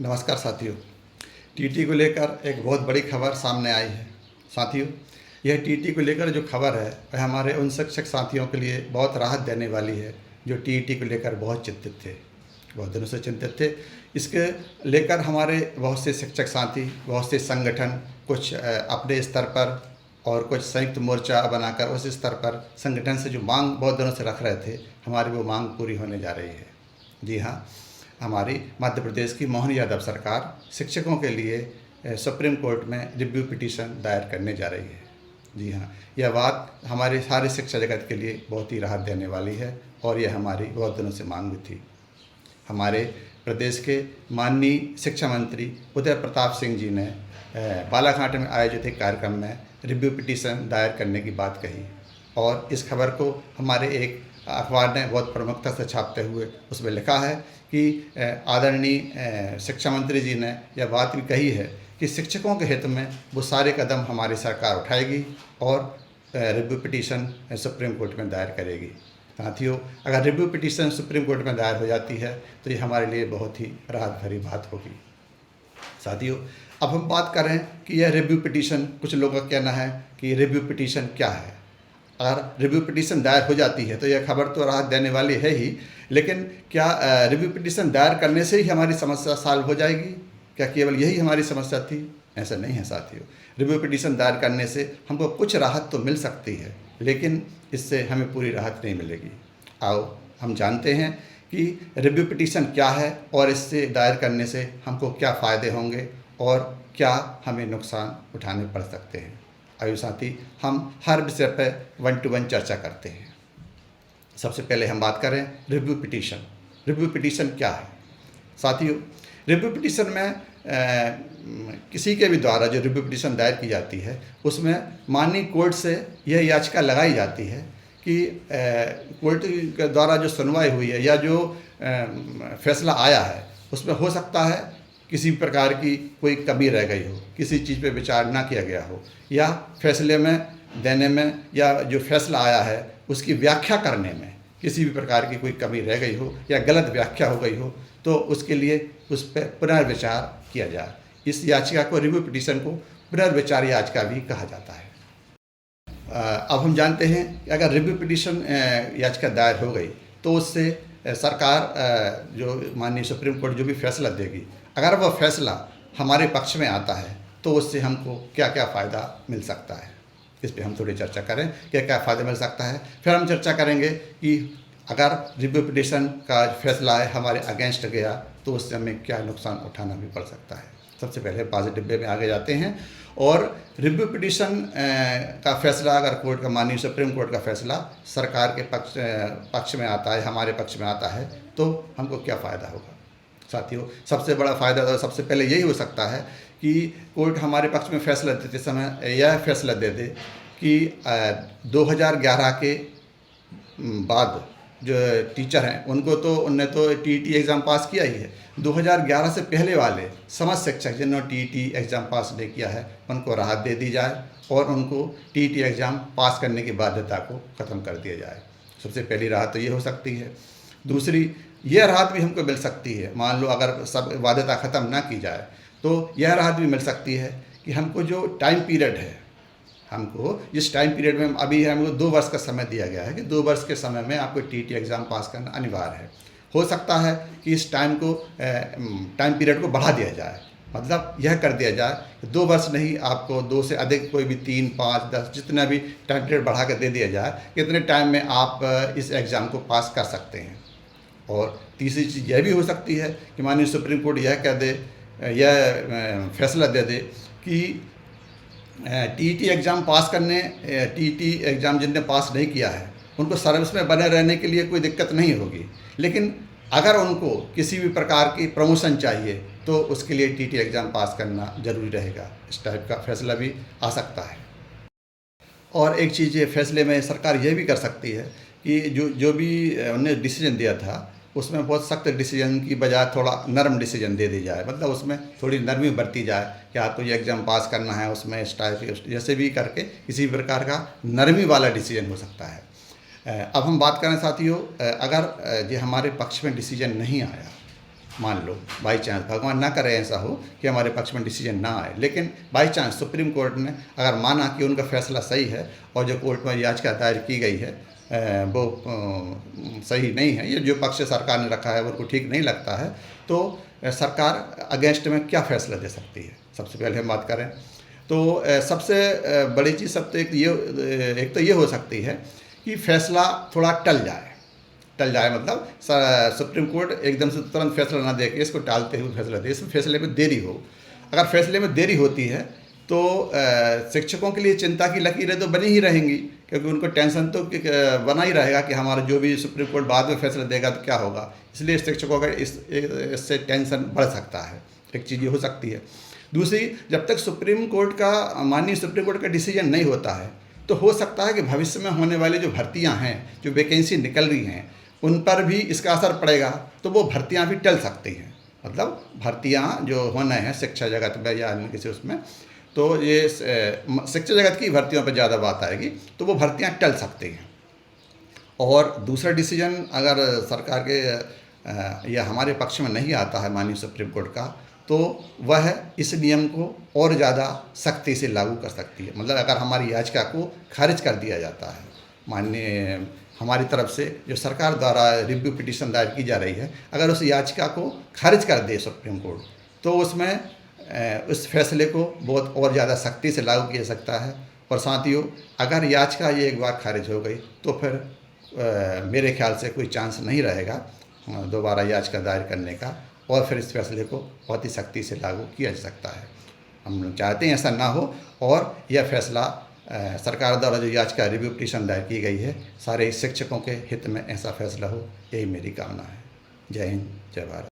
नमस्कार साथियों। टीटी को लेकर एक बहुत बड़ी खबर सामने आई है। साथियों, यह टीटी को लेकर जो खबर है वह हमारे उन शिक्षक साथियों के लिए बहुत राहत देने वाली है जो टीटी को लेकर बहुत चिंतित थे, बहुत दिनों से चिंतित थे। इसके लेकर हमारे बहुत से शिक्षक साथी, बहुत से संगठन, कुछ अपने स्तर पर और कुछ संयुक्त मोर्चा बनाकर उस स्तर पर संगठन से जो मांग बहुत दिनों से रख रहे थे, हमारी वो मांग पूरी होने जा रही है। जी हाँ, हमारी मध्य प्रदेश की मोहन यादव सरकार शिक्षकों के लिए सुप्रीम कोर्ट में रिव्यू पिटीशन दायर करने जा रही है। जी हाँ, यह बात हमारे सारे शिक्षा जगत के लिए बहुत ही राहत देने वाली है और यह हमारी बहुत दिनों से मांग भी थी। हमारे प्रदेश के माननीय शिक्षा मंत्री उदय प्रताप सिंह जी ने बालाघाट में आयोजित एक कार्यक्रम में रिव्यू पिटीशन दायर करने की बात कही और इस खबर को हमारे एक अखबार ने बहुत प्रमुखता से छापते हुए उसमें लिखा है कि आदरणीय शिक्षा मंत्री जी ने यह बात भी कही है कि शिक्षकों के हित में वो सारे कदम हमारी सरकार उठाएगी और रिव्यू पिटीशन सुप्रीम कोर्ट में दायर करेगी। साथियों, अगर रिव्यू पिटीशन सुप्रीम कोर्ट में दायर हो जाती है तो ये हमारे लिए बहुत ही राहत भरी बात होगी। साथियों, अब हम बात करें कि यह रिव्यू पिटीशन, कुछ लोगों का कहना है कि रिव्यू पिटीशन क्या है। अगर रिव्यू पिटीशन दायर हो जाती है तो यह खबर तो राहत देने वाली है ही, लेकिन क्या रिव्यू पिटीशन दायर करने से ही हमारी समस्या सॉल्व हो जाएगी? क्या केवल यही हमारी समस्या थी? ऐसा नहीं है साथियों। रिव्यू पिटीशन दायर करने से हमको कुछ राहत तो मिल सकती है, लेकिन इससे हमें पूरी राहत नहीं मिलेगी। आओ हम जानते हैं कि रिव्यू पिटीशन क्या है और इससे दायर करने से हमको क्या फ़ायदे होंगे और क्या हमें नुकसान उठाने पड़ सकते हैं। आइए साथी, हम हर विषय पर 1 to 1 चर्चा करते हैं। सबसे पहले हम बात करें रिव्यू पिटीशन। रिव्यू पिटीशन क्या है? साथियों, रिव्यू पिटीशन में किसी के भी द्वारा जो रिव्यू पिटीशन दायर की जाती है उसमें माननीय कोर्ट से यह याचिका लगाई जाती है कि कोर्ट के द्वारा जो सुनवाई हुई है या जो फैसला आया है उसमें हो सकता है किसी प्रकार की कोई कमी रह गई हो, किसी चीज़ पे विचार ना किया गया हो, या फैसले में देने में या जो फैसला आया है उसकी व्याख्या करने में किसी भी प्रकार की कोई कमी रह गई हो या गलत व्याख्या हो गई हो, तो उसके लिए उस पर पुनर्विचार किया जाए। इस याचिका को, रिव्यू पिटीशन को, पुनर्विचार याचिका भी कहा जाता है। अब हम जानते हैं कि अगर रिव्यू पिटीशन याचिका दायर हो गई तो उससे सरकार जो माननीय सुप्रीम कोर्ट जो भी फैसला देगी, अगर वह फैसला हमारे पक्ष में आता है तो उससे हमको क्या क्या फ़ायदा मिल सकता है, इस पे हम थोड़ी चर्चा करें। क्या क्या फ़ायदा मिल सकता है, फिर हम चर्चा करेंगे कि अगर रिव्यू पिटीशन का फैसला है हमारे अगेंस्ट गया तो उससे हमें क्या नुकसान उठाना भी पड़ सकता है। सबसे पहले पॉजिटिव वे में आगे जाते हैं और रिव्यू पिटीशन का फैसला अगर कोर्ट का, माननीय सुप्रीम कोर्ट का फैसला सरकार के पक्ष में आता है, हमारे पक्ष में आता है, तो हमको क्या फ़ायदा होगा। साथियों, सबसे बड़ा फ़ायदा तो सबसे पहले यही हो सकता है कि कोर्ट हमारे पक्ष में फैसला देते समय यह फैसला दे दे कि 2011 के बाद जो टीचर हैं उनने तो टीईटी एग्ज़ाम पास किया ही है। 2011 से पहले वाले समस्त शिक्षक जिन्होंने टीईटी एग्ज़ाम पास नहीं किया है उनको राहत दे दी जाए और उनको टीईटी एग्ज़ाम पास करने की बाध्यता को ख़त्म कर दिया जाए। सबसे पहली राहत तो ये हो सकती है। दूसरी, यह राहत भी हमको मिल सकती है, मान लो अगर सब बाध्यता ख़त्म ना की जाए तो यह राहत भी मिल सकती है कि हमको जो टाइम पीरियड है, हमको जिस टाइम पीरियड में अभी हमको 2 वर्ष का समय दिया गया है कि 2 वर्ष के समय में आपको टीईटी एग्ज़ाम पास करना अनिवार्य है। हो सकता है कि इस टाइम टाइम पीरियड को बढ़ा दिया जाए, मतलब यह कर दिया जाए कि 2 वर्ष नहीं, आपको 2 से अधिक, कोई भी 3, 5, 10 जितना भी टाइम पीरियड बढ़ा कर दे दिया जाए कि इतने टाइम में आप इस एग्ज़ाम को पास कर सकते हैं। और तीसरी चीज़ यह भी हो सकती है कि माननीय सुप्रीम कोर्ट यह कह दे, यह फैसला दे दे कि टीईटी एग्ज़ाम टीईटी एग्ज़ाम जिनने पास नहीं किया है उनको सर्विस में बने रहने के लिए कोई दिक्कत नहीं होगी, लेकिन अगर उनको किसी भी प्रकार की प्रमोशन चाहिए तो उसके लिए टीईटी एग्ज़ाम पास करना ज़रूरी रहेगा। इस टाइप का फैसला भी आ सकता है। और एक चीज़, ये फैसले में सरकार यह भी कर सकती है कि जो भी उन्होंने डिसीजन दिया था उसमें बहुत सख्त डिसीजन की बजाय थोड़ा नरम डिसीजन दे दी जाए, मतलब उसमें थोड़ी नरमी बरती जाए कि आपको ये एग्ज़ाम पास करना है, उसमें इस टाइप जैसे भी करके किसी प्रकार का नरमी वाला डिसीजन हो सकता है। अब हम बात करें साथियों, अगर ये हमारे पक्ष में डिसीजन नहीं आया मान लो बाई चांस, भगवान ना करे ऐसा हो कि हमारे पक्ष में डिसीजन ना आए, लेकिन बाई चांस सुप्रीम कोर्ट ने अगर माना कि उनका फैसला सही है और जो कोर्ट में याचिका दायर की गई है वो सही नहीं है, ये जो पक्ष सरकार ने रखा है वो उनको ठीक नहीं लगता है, तो सरकार अगेंस्ट में क्या फैसला दे सकती है। सबसे पहले हम बात करें तो सबसे बड़ी चीज़ सब तो एक तो ये हो सकती है कि फैसला थोड़ा टल जाए, मतलब सुप्रीम कोर्ट एकदम से तुरंत फैसला ना दे के इसको टालते हुए फैसला दे, इस फैसले में देरी हो। अगर फैसले में देरी होती है तो शिक्षकों के लिए चिंता की लकीरें तो बनी ही रहेंगी, क्योंकि उनको टेंशन तो बना ही रहेगा कि हमारा जो भी सुप्रीम कोर्ट बाद में फैसला देगा तो क्या होगा, इसलिए शिक्षकों का इससे टेंशन बढ़ सकता है। एक चीज़ ये हो सकती है। दूसरी, जब तक माननीय सुप्रीम कोर्ट का डिसीजन नहीं होता है तो हो सकता है कि भविष्य में होने वाली जो भर्तियां हैं, जो वैकेंसी निकल रही हैं, उन पर भी इसका असर पड़ेगा, तो वो भर्तियां भी टल सकती हैं। मतलब भर्तियां जो होना है शिक्षा जगत में या अन्य किसी उसमें, तो ये शिक्षा जगत की भर्तियों पर ज़्यादा बात आएगी, तो वो भर्तियां टल सकती हैं। और दूसरा डिसीजन अगर सरकार के या हमारे पक्ष में नहीं आता है माननीय सुप्रीम कोर्ट का, तो वह इस नियम को और ज़्यादा सख्ती से लागू कर सकती है। मतलब अगर हमारी याचिका को खारिज कर दिया जाता है, माननीय हमारी तरफ से जो सरकार द्वारा रिव्यू पिटीशन दायर की जा रही है, अगर उस याचिका को खारिज कर दे सुप्रीम कोर्ट, तो उसमें उस फैसले को बहुत और ज़्यादा सख्ती से लागू किया जा सकता है। और साथियों, अगर याचिका ये एक बार खारिज हो गई तो फिर मेरे ख्याल से कोई चांस नहीं रहेगा दोबारा याचिका दायर करने का, और फिर इस फैसले को बहुत ही सख्ती से लागू किया जा सकता है। हम लोग चाहते हैं ऐसा ना हो, और यह फैसला सरकार द्वारा जो याचिका रिव्यू पिटीशन दायर की गई है, सारे शिक्षकों के हित में ऐसा फैसला हो, यही मेरी कामना है। जय हिंद, जय भारत।